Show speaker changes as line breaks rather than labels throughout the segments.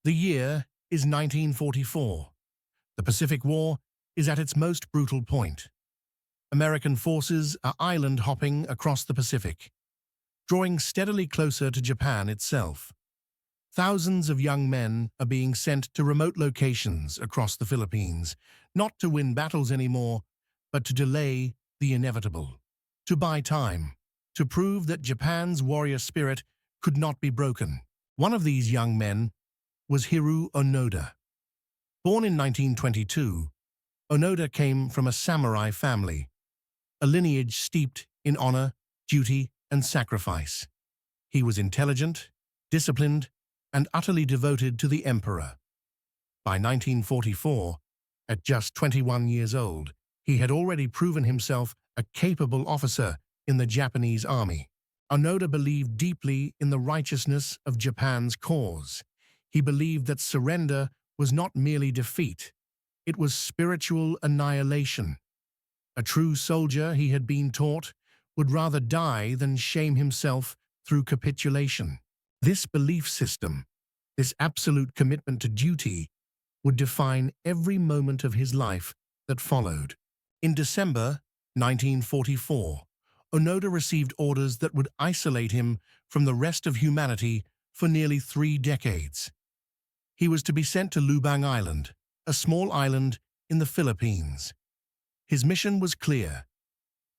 The year is 1944. The Pacific War is at its most brutal point. American forces are island hopping across the Pacific, drawing steadily closer to Japan itself. Thousands of young men are being sent to remote locations across the Philippines, not to win battles anymore, but to delay the inevitable, to buy time, to prove that Japan's warrior spirit could not be broken. One of these young men was Hiroo Onoda. Born in 1922, Onoda came from a samurai family, a lineage steeped in honor, duty, and sacrifice. He was intelligent, disciplined, and utterly devoted to the emperor. By 1944, at just 21 years old, he had already proven himself a capable officer in the Japanese army. Onoda believed deeply in the righteousness of Japan's cause. He believed that surrender was not merely defeat, it was spiritual annihilation. A true soldier, he had been taught, would rather die than shame himself through capitulation. This belief system, this absolute commitment to duty, would define every moment of his life that followed. In December 1944, Onoda received orders that would isolate him from the rest of humanity for nearly 3 decades. He was to be sent to Lubang Island, a small island in the Philippines. His mission was clear: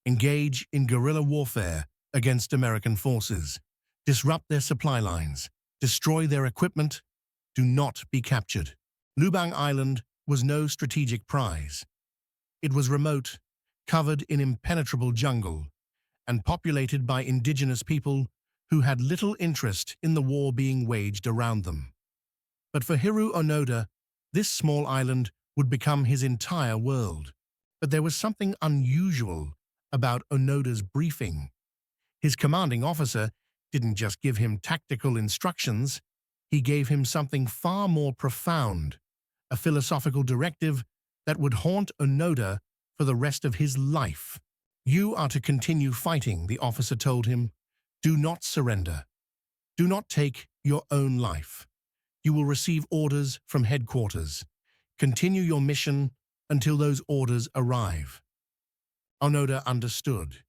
engage in guerrilla warfare against American forces, disrupt their supply lines, destroy their equipment, do not be captured. Lubang Island was no strategic prize. It was remote, covered in impenetrable jungle, and populated by indigenous people who had little interest in the war being waged around them. But for Hiroo Onoda, this small island would become his entire world. But there was something unusual about Onoda's briefing. His commanding officer didn't just give him tactical instructions, he gave him something far more profound, a philosophical directive that would haunt Onoda for the rest of his life. "You are to continue fighting," the officer told him. "Do not surrender. Do not take your own life. You will receive orders from headquarters. Continue your mission until those orders arrive." Onoda understood.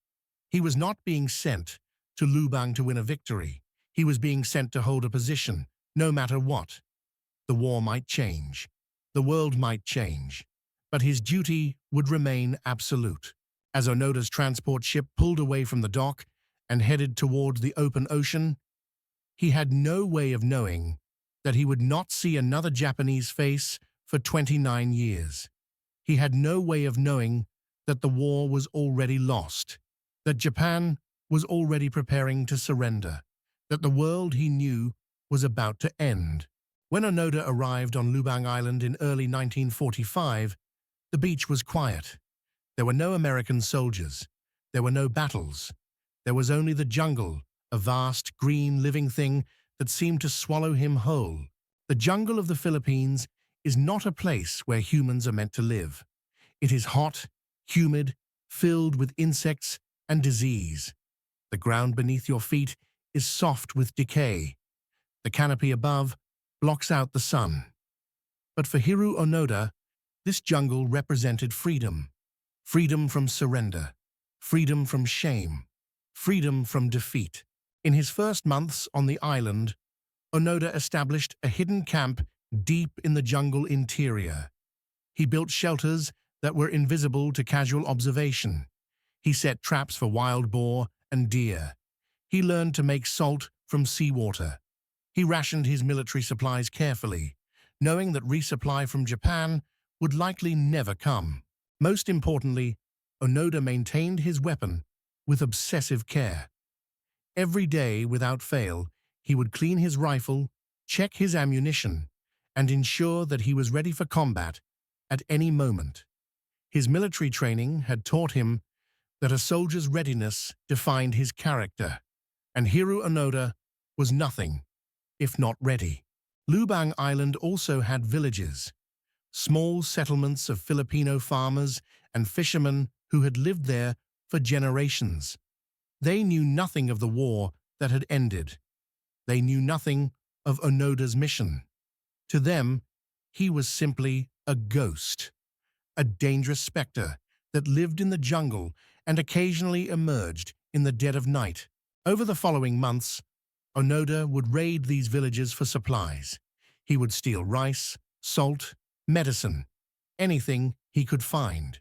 He was not being sent to Lubang to win a victory. He was being sent to hold a position, no matter what. The war might change. The world might change. But his duty would remain absolute. As Onoda's transport ship pulled away from the dock and headed toward the open ocean, he had no way of knowing that he would not see another Japanese face for 29 years. He had no way of knowing that the war was already lost, that Japan was already preparing to surrender, that the world he knew was about to end. When Onoda arrived on Lubang Island in early 1945, the beach was quiet. There were no American soldiers. There were no battles. There was only the jungle, a vast, green, living thing that seemed to swallow him whole. The jungle of the Philippines is not a place where humans are meant to live. It is hot, humid, filled with insects and disease. The ground beneath your feet is soft with decay. The canopy above blocks out the sun. But for Hiroo Onoda, this jungle represented freedom. Freedom from surrender. Freedom from shame. Freedom from defeat. In his first months on the island, Onoda established a hidden camp deep in the jungle interior. He built shelters that were invisible to casual observation. He set traps for wild boar and deer. He learned to make salt from seawater. He rationed his military supplies carefully, knowing that resupply from Japan would likely never come. Most importantly, Onoda maintained his weapon with obsessive care. Every day, without fail, he would clean his rifle, check his ammunition, and ensure that he was ready for combat at any moment. His military training had taught him that a soldier's readiness defined his character, and Hiroo Onoda was nothing if not ready. Lubang Island also had villages, small settlements of Filipino farmers and fishermen who had lived there for generations. They knew nothing of the war that had ended. They knew nothing of Onoda's mission. To them, he was simply a ghost, a dangerous specter that lived in the jungle and occasionally emerged in the dead of night. Over the following months, Onoda would raid these villages for supplies. He would steal rice, salt, medicine, anything he could find.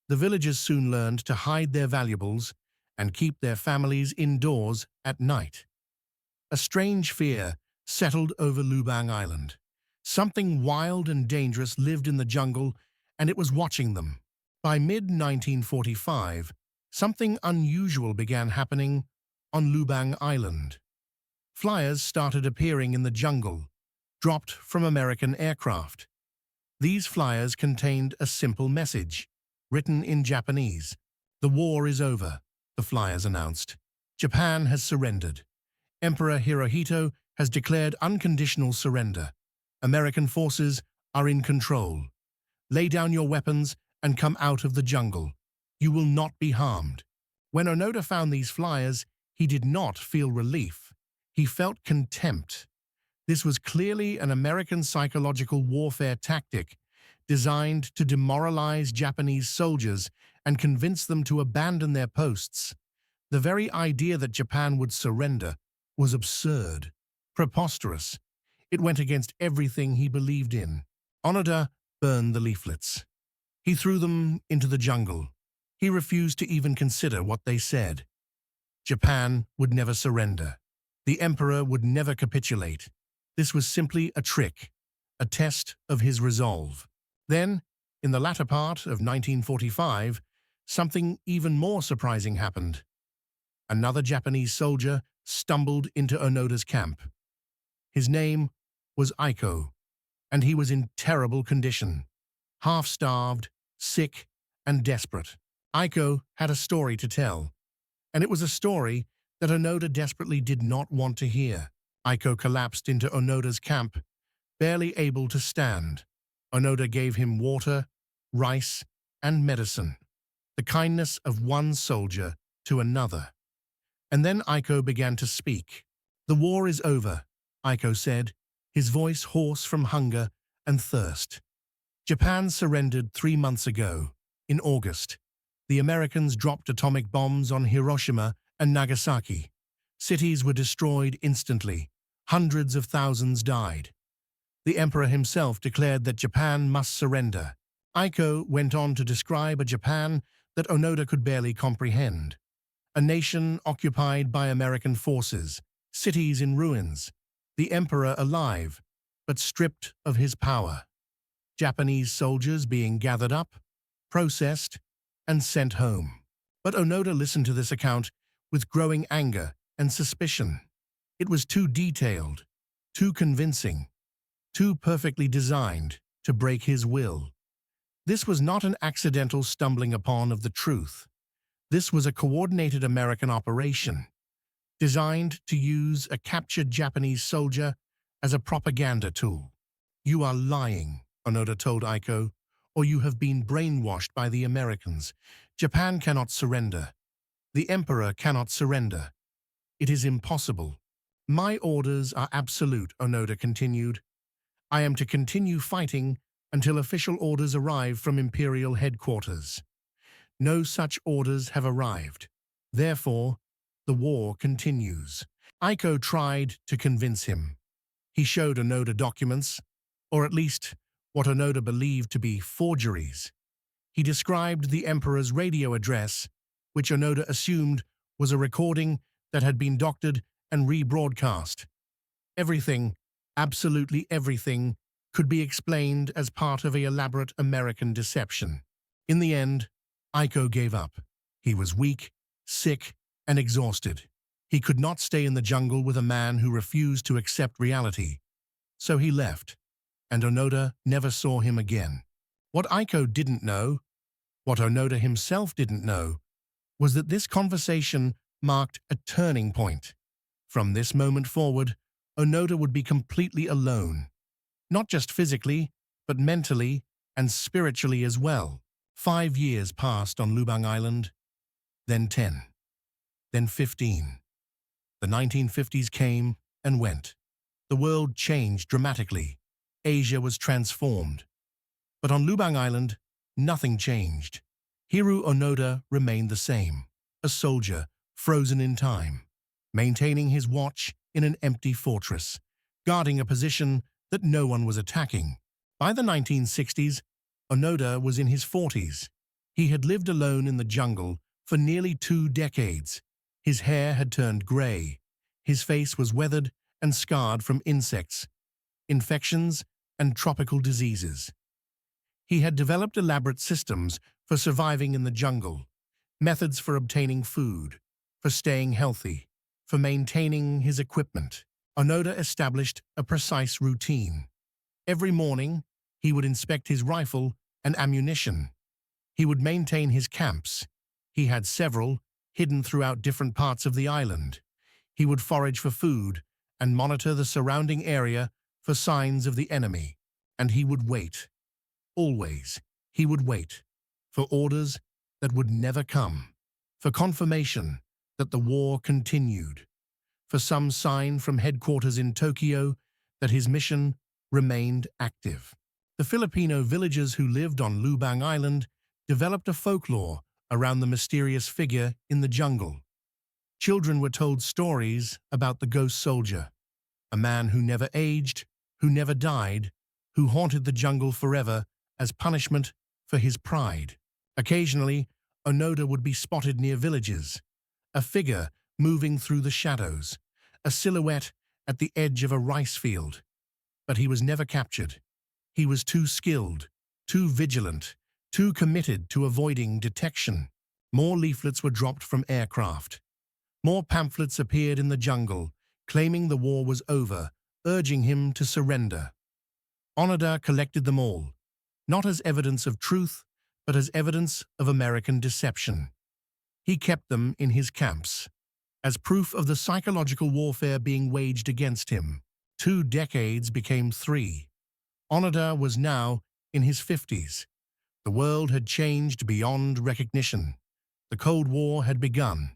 The villagers soon learned to hide their valuables and keep their families indoors at night. A strange fear settled over Lubang Island. Something wild and dangerous lived in the jungle, and it was watching them. By mid-1945, something unusual began happening on Lubang Island. Flyers started appearing in the jungle, dropped from American aircraft. These flyers contained a simple message, written in Japanese. "The war is over," the flyers announced. "Japan has surrendered. Emperor Hirohito has declared unconditional surrender. American forces are in control. Lay down your weapons and come out of the jungle. You will not be harmed." When Onoda found these flyers, he did not feel relief. He felt contempt. This was clearly an American psychological warfare tactic designed to demoralize Japanese soldiers and convince them to abandon their posts. The very idea that Japan would surrender was absurd, preposterous. It went against everything he believed in. Onoda burned the leaflets. He threw them into the jungle. He refused to even consider what they said. Japan would never surrender. The emperor would never capitulate. This was simply a trick, a test of his resolve. Then, in the latter part of 1945, something even more surprising happened. Another Japanese soldier stumbled into Onoda's camp. His name was Aiko, and he was in terrible condition, half-starved, sick, and desperate. Aiko had a story to tell, and it was a story that Onoda desperately did not want to hear. Aiko collapsed into Onoda's camp, barely able to stand. Onoda gave him water, rice, and medicine, the kindness of one soldier to another. And then Aiko began to speak. "The war is over," Aiko said, his voice hoarse from hunger and thirst. "Japan surrendered 3 months ago, in August. The Americans dropped atomic bombs on Hiroshima and Nagasaki. Cities were destroyed instantly. Hundreds of thousands died. The emperor himself declared that Japan must surrender." Aiko went on to describe a Japan that Onoda could barely comprehend. A nation occupied by American forces, cities in ruins, the emperor alive, but stripped of his power. Japanese soldiers being gathered up, processed, and sent home. But Onoda listened to this account with growing anger and suspicion. It was too detailed, too convincing, too perfectly designed to break his will. This was not an accidental stumbling upon of the truth. This was a coordinated American operation, designed to use a captured Japanese soldier as a propaganda tool. "You are lying," Onoda told Aiko, "or you have been brainwashed by the Americans. Japan cannot surrender. The emperor cannot surrender. It is impossible." "My orders are absolute," Onoda continued. "I am to continue fighting until official orders arrive from Imperial headquarters. No such orders have arrived. Therefore, the war continues." Aiko tried to convince him. He showed Onoda documents, or at least what Onoda believed to be forgeries. He described the emperor's radio address, which Onoda assumed was a recording that had been doctored and rebroadcast. Everything, absolutely everything, could be explained as part of an elaborate American deception. In the end, Aiko gave up. He was weak, sick, and exhausted. He could not stay in the jungle with a man who refused to accept reality. So he left, and Onoda never saw him again. What Aiko didn't know, what Onoda himself didn't know, was that this conversation marked a turning point. From this moment forward, Onoda would be completely alone, not just physically, but mentally and spiritually as well. 5 years passed on Lubang Island, then 10, then 15. The 1950s came and went. The world changed dramatically. Asia was transformed. But on Lubang Island, nothing changed. Hiroo Onoda remained the same, a soldier frozen in time, maintaining his watch in an empty fortress, guarding a position that no one was attacking. By the 1960s, Onoda was in his 40s. He had lived alone in the jungle for nearly 2 decades. His hair had turned grey. His face was weathered and scarred from insects, infections, and tropical diseases. He had developed elaborate systems for surviving in the jungle, methods for obtaining food, for staying healthy, for maintaining his equipment. Onoda established a precise routine. Every morning, he would inspect his rifle and ammunition. He would maintain his camps. He had several, hidden throughout different parts of the island. He would forage for food and monitor the surrounding area for signs of the enemy. And he would wait. Always, he would wait for orders that would never come, for confirmation that the war continued, for some sign from headquarters in Tokyo that his mission remained active. The Filipino villagers who lived on Lubang Island developed a folklore around the mysterious figure in the jungle. Children were told stories about the ghost soldier, a man who never aged, who never died, who haunted the jungle forever as punishment for his pride. Occasionally, Onoda would be spotted near villages, a figure moving through the shadows, a silhouette at the edge of a rice field. But he was never captured. He was too skilled, too vigilant, too committed to avoiding detection. More leaflets were dropped from aircraft. More pamphlets appeared in the jungle, claiming the war was over, urging him to surrender. Onoda collected them all, not as evidence of truth, but as evidence of American deception. He kept them in his camps, as proof of the psychological warfare being waged against him. 2 decades became 3. Onoda was now in his 50s. The world had changed beyond recognition. The Cold War had begun.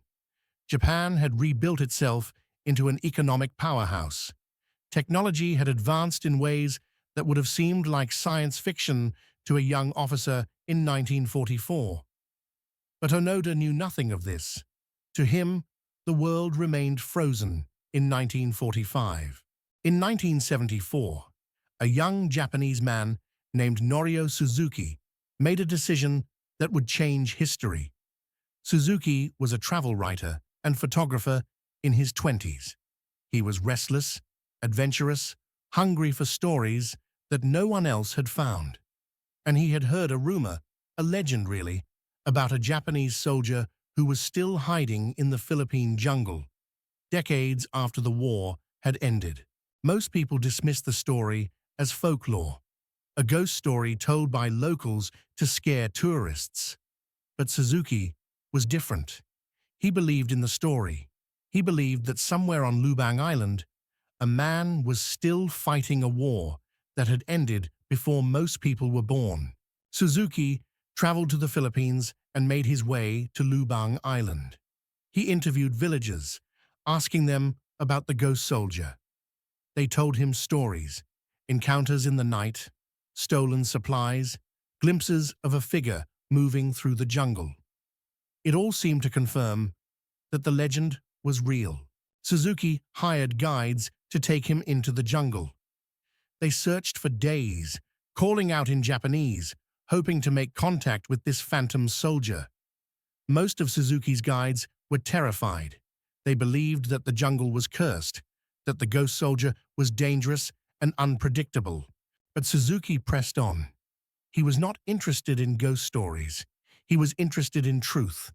Japan had rebuilt itself into an economic powerhouse. Technology had advanced in ways that would have seemed like science fiction to a young officer in 1944. But Onoda knew nothing of this. To him, the world remained frozen in 1945. In 1974, a young Japanese man named Norio Suzuki made a decision that would change history. Suzuki was a travel writer and photographer in his 20s. He was restless, adventurous, hungry for stories that no one else had found. And he had heard a rumor, a legend really, about a Japanese soldier who was still hiding in the Philippine jungle, decades after the war had ended. Most people dismissed the story as folklore, a ghost story told by locals to scare tourists. But Suzuki was different. He believed in the story. He believed that somewhere on Lubang Island, a man was still fighting a war that had ended before most people were born. Suzuki traveled to the Philippines and made his way to Lubang Island. He interviewed villagers, asking them about the ghost soldier. They told him stories, encounters in the night, stolen supplies, glimpses of a figure moving through the jungle. It all seemed to confirm that the legend was real. Suzuki hired guides to take him into the jungle. They searched for days, calling out in Japanese, hoping to make contact with this phantom soldier. Most of Suzuki's guides were terrified. They believed that the jungle was cursed, that the ghost soldier was dangerous and unpredictable. But Suzuki pressed on. He was not interested in ghost stories. He was interested in truth.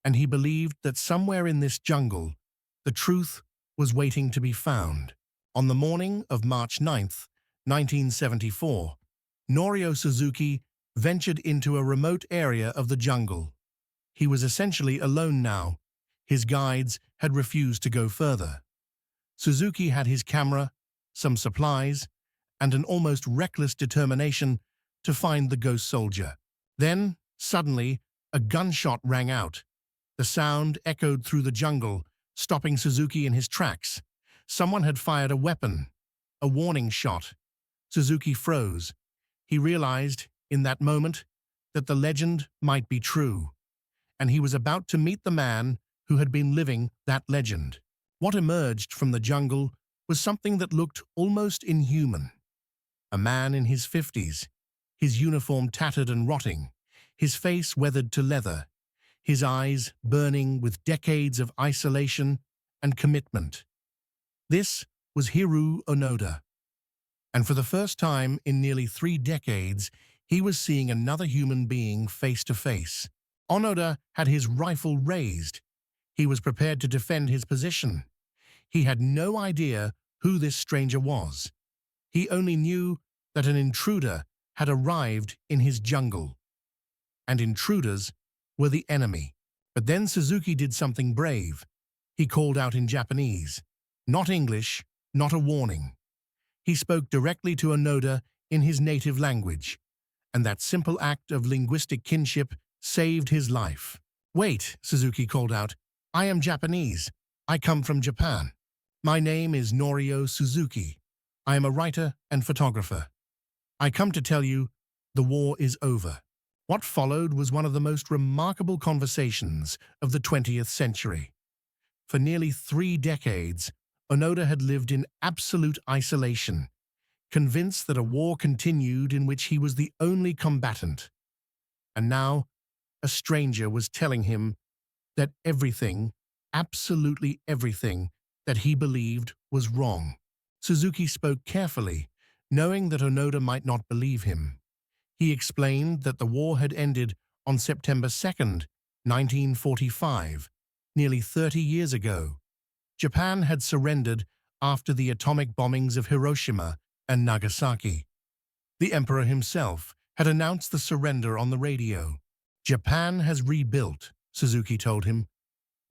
And he believed that somewhere in this jungle, the truth was waiting to be found. On the morning of March 9th, 1974, Norio Suzuki ventured into a remote area of the jungle. He was essentially alone now. His guides had refused to go further. Suzuki had his camera, some supplies, and an almost reckless determination to find the ghost soldier. Then, suddenly, a gunshot rang out. The sound echoed through the jungle, stopping Suzuki in his tracks. Someone had fired a weapon, a warning shot. Suzuki froze. He realized, in that moment, that the legend might be true, and he was about to meet the man who had been living that legend. What emerged from the jungle was something that looked almost inhuman. A man in his 50s, his uniform tattered and rotting, his face weathered to leather, his eyes burning with decades of isolation and commitment. This was Hiroo Onoda, and for the first time in nearly 3 decades, he was seeing another human being face to face. Onoda had his rifle raised. He was prepared to defend his position. He had no idea who this stranger was. He only knew that an intruder had arrived in his jungle, and intruders were the enemy. But then Suzuki did something brave. He called out in Japanese, not English, not a warning. He spoke directly to Onoda in his native language, and that simple act of linguistic kinship saved his life. "Wait," Suzuki called out. "I am Japanese. I come from Japan. My name is Norio Suzuki. I am a writer and photographer. I come to tell you the war is over." What followed was one of the most remarkable conversations of the 20th century. For nearly 3 decades, Onoda had lived in absolute isolation, convinced that a war continued in which he was the only combatant. And now, a stranger was telling him that everything, absolutely everything, that he believed was wrong. Suzuki spoke carefully, knowing that Onoda might not believe him. He explained that the war had ended on September 2nd, 1945, nearly 30 years ago. Japan had surrendered after the atomic bombings of Hiroshima and Nagasaki. The emperor himself had announced the surrender on the radio. "Japan has rebuilt," Suzuki told him.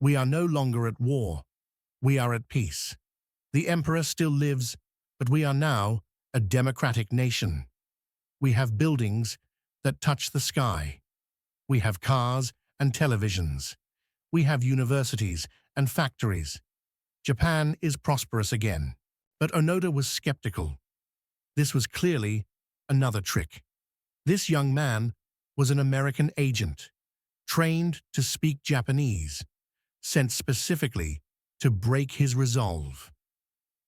"We are no longer at war. We are at peace. The emperor still lives, but we are now a democratic nation. We have buildings that touch the sky. We have cars and televisions. We have universities and factories. Japan is prosperous again." But Onoda was skeptical. This was clearly another trick. This young man was an American agent, trained to speak Japanese, sent specifically to break his resolve.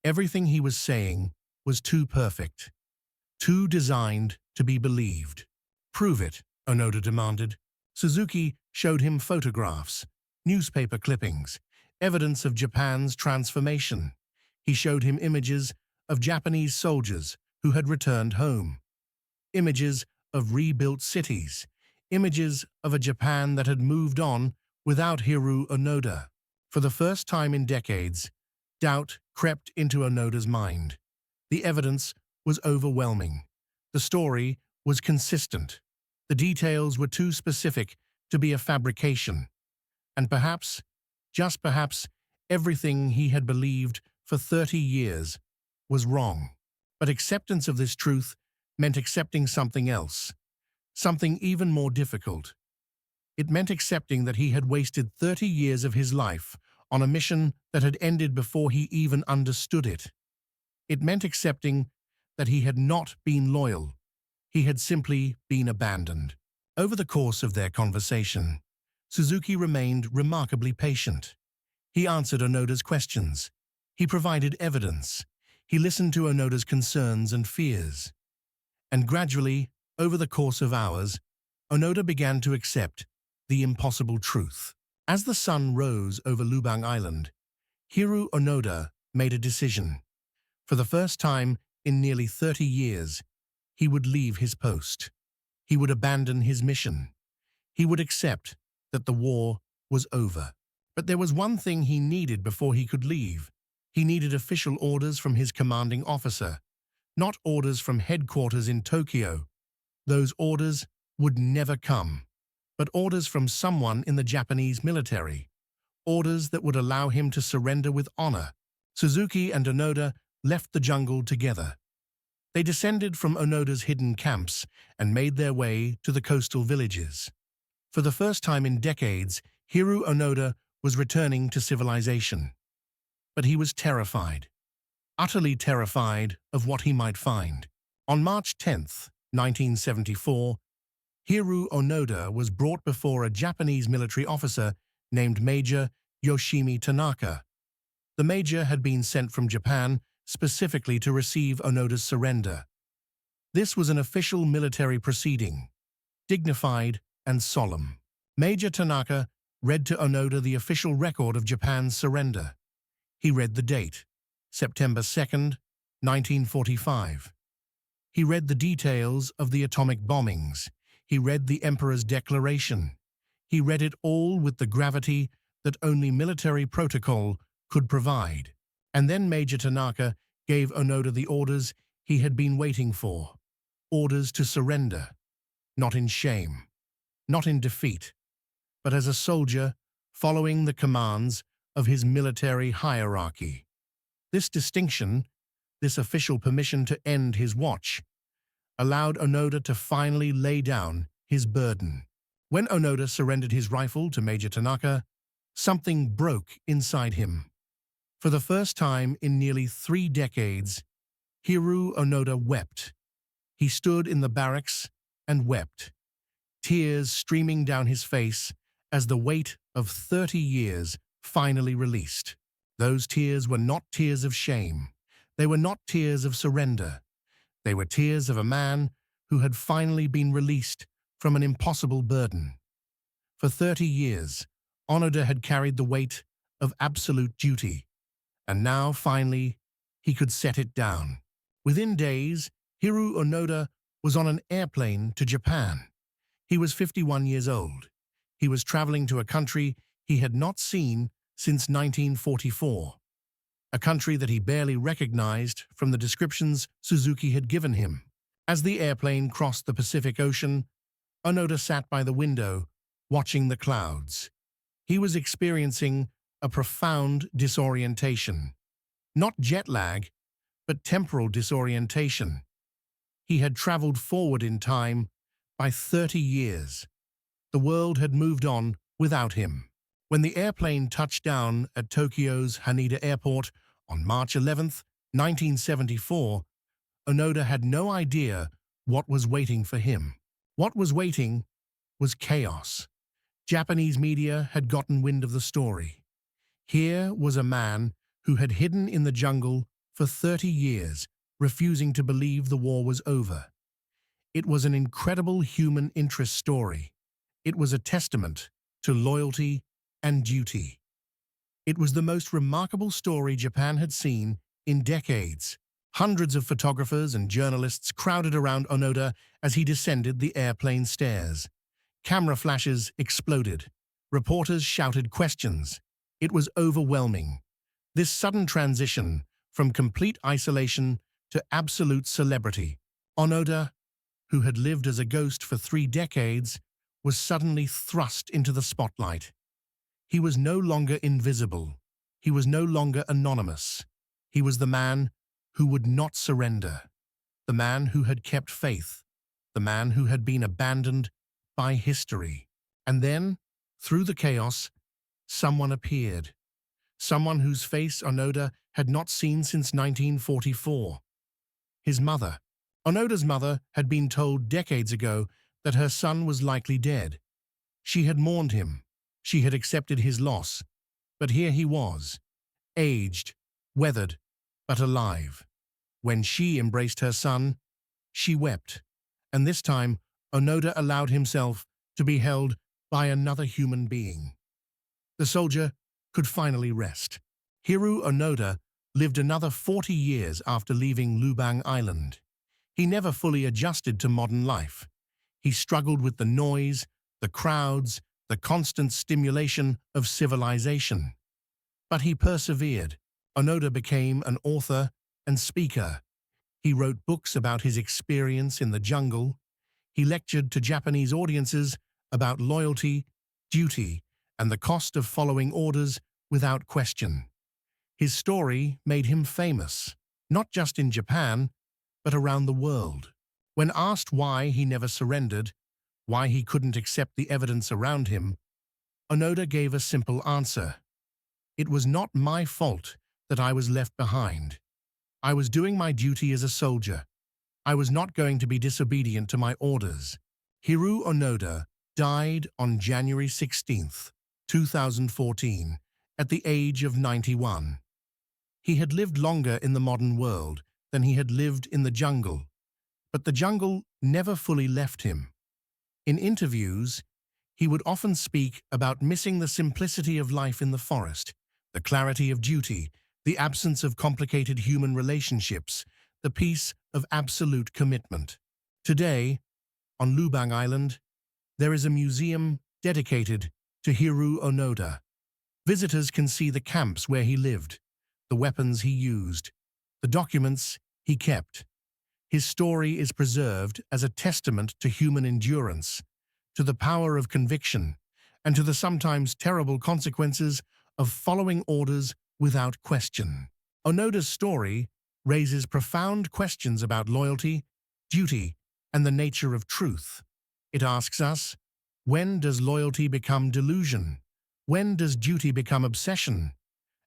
Everything he was saying was too perfect, too designed to be believed. "Prove it," Onoda demanded. Suzuki showed him photographs, newspaper clippings, evidence of Japan's transformation. He showed him images of Japanese soldiers who had returned home, images of rebuilt cities, images of a Japan that had moved on without Hiroo Onoda. For the first time in decades, doubt crept into Onoda's mind. The evidence was overwhelming. The story was consistent. The details were too specific to be a fabrication. And perhaps, just perhaps, everything he had believed for 30 years was wrong. But acceptance of this truth meant accepting something else, something even more difficult. It meant accepting that he had wasted 30 years of his life on a mission that had ended before he even understood it. It meant accepting that he had not been loyal. He had simply been abandoned. Over the course of their conversation, Suzuki remained remarkably patient. He answered Onoda's questions. He provided evidence. He listened to Onoda's concerns and fears. And gradually, over the course of hours, Onoda began to accept the impossible truth. As the sun rose over Lubang Island, Hiroo Onoda made a decision. For the first time in nearly 30 years, he would leave his post. He would abandon his mission. He would accept that the war was over. But there was one thing he needed before he could leave. He needed official orders from his commanding officer, not orders from headquarters in Tokyo. Those orders would never come, but orders from someone in the Japanese military, orders that would allow him to surrender with honor. Suzuki and Onoda left the jungle together. They descended from Onoda's hidden camps and made their way to the coastal villages. For the first time in decades, Hiroo Onoda was returning to civilization. But he was terrified, utterly terrified of what he might find. On March 10, 1974, Hiroo Onoda was brought before a Japanese military officer named Major Yoshimi Tanaka. The major had been sent from Japan specifically to receive Onoda's surrender. This was an official military proceeding, dignified and solemn. Major Tanaka read to Onoda the official record of Japan's surrender. He read the date, September 2nd, 1945. He read the details of the atomic bombings. He read the Emperor's declaration. He read it all with the gravity that only military protocol could provide. And then Major Tanaka gave Onoda the orders he had been waiting for. Orders to surrender, not in shame, not in defeat, but as a soldier following the commands of his military hierarchy. This distinction, this official permission to end his watch, allowed Onoda to finally lay down his burden. When Onoda surrendered his rifle to Major Tanaka, something broke inside him. For the first time in nearly 3 decades, Hiroo Onoda wept. He stood in the barracks and wept, tears streaming down his face as the weight of 30 years finally released. Those tears were not tears of shame. They were not tears of surrender. They were tears of a man who had finally been released from an impossible burden. For 30 years, Onoda had carried the weight of absolute duty, and now, finally, he could set it down. Within days, Hiroo Onoda was on an airplane to Japan. He was 51 years old. He was traveling to a country he had not seen since 1944, a country that he barely recognized from the descriptions Suzuki had given him. As the airplane crossed the Pacific Ocean, Onoda sat by the window, watching the clouds. He was experiencing a profound disorientation. Not jet lag, but temporal disorientation. He had traveled forward in time by 30 years. The world had moved on without him. When the airplane touched down at Tokyo's Haneda Airport on March 11, 1974, Onoda had no idea what was waiting for him. What was waiting was chaos. Japanese media had gotten wind of the story. Here was a man who had hidden in the jungle for 30 years, refusing to believe the war was over. It was an incredible human interest story. It was a testament to loyalty and duty. It was the most remarkable story Japan had seen in decades. Hundreds of photographers and journalists crowded around Onoda as he descended the airplane stairs. Camera flashes exploded. Reporters shouted questions. It was overwhelming. This sudden transition from complete isolation to absolute celebrity. Onoda, who had lived as a ghost for 3 decades, was suddenly thrust into the spotlight. He was no longer invisible. He was no longer anonymous. He was the man who would not surrender, the man who had kept faith, the man who had been abandoned by history. And then, through the chaos, someone appeared. Someone whose face Onoda had not seen since 1944. His mother. Onoda's mother had been told decades ago that her son was likely dead. She had mourned him. She had accepted his loss. But here he was, aged, weathered, but alive. When she embraced her son, she wept. And this time, Onoda allowed himself to be held by another human being. The soldier could finally rest. Hiroo Onoda lived another 40 years after leaving Lubang Island. He never fully adjusted to modern life. He struggled with the noise, the crowds, the constant stimulation of civilization. But he persevered. Onoda became an author and speaker. He wrote books about his experience in the jungle. He lectured to Japanese audiences about loyalty, duty, and the cost of following orders without question. His story made him famous, not just in Japan, but around the world. When asked why he never surrendered, why he couldn't accept the evidence around him, Onoda gave a simple answer. It was not my fault that I was left behind. I was doing my duty as a soldier. I was not going to be disobedient to my orders. Hiroo Onoda died on January 16th, 2014, at the age of 91. He had lived longer in the modern world than he had lived in the jungle, but the jungle never fully left him. In interviews, he would often speak about missing the simplicity of life in the forest, the clarity of duty, the absence of complicated human relationships, the peace of absolute commitment. Today, on Lubang Island, there is a museum dedicated to Hiroo Onoda. Visitors can see the camps where he lived, the weapons he used, the documents he kept. His story is preserved as a testament to human endurance, to the power of conviction, and to the sometimes terrible consequences of following orders without question. Onoda's story raises profound questions about loyalty, duty, and the nature of truth. It asks us, when does loyalty become delusion? When does duty become obsession?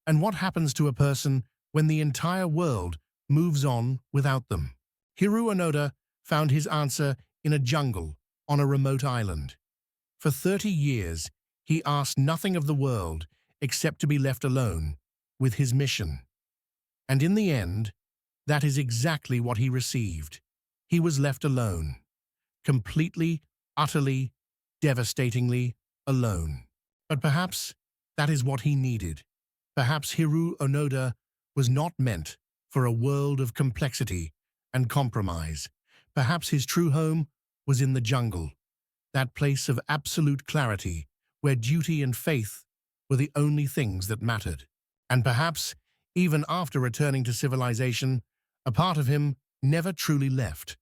And what happens to a person when the entire world moves on without them? Hiroo Onoda found his answer in a jungle on a remote island. For 30 years, he asked nothing of the world except to be left alone with his mission. And in the end, that is exactly what he received. He was left alone, completely, utterly, devastatingly alone. But perhaps that is what he needed. Perhaps Hiroo Onoda was not meant for a world of complexity and compromise. Perhaps his true home was in the jungle, that place of absolute clarity where duty and faith were the only things that mattered. And perhaps, even after returning to civilization, a part of him never truly left.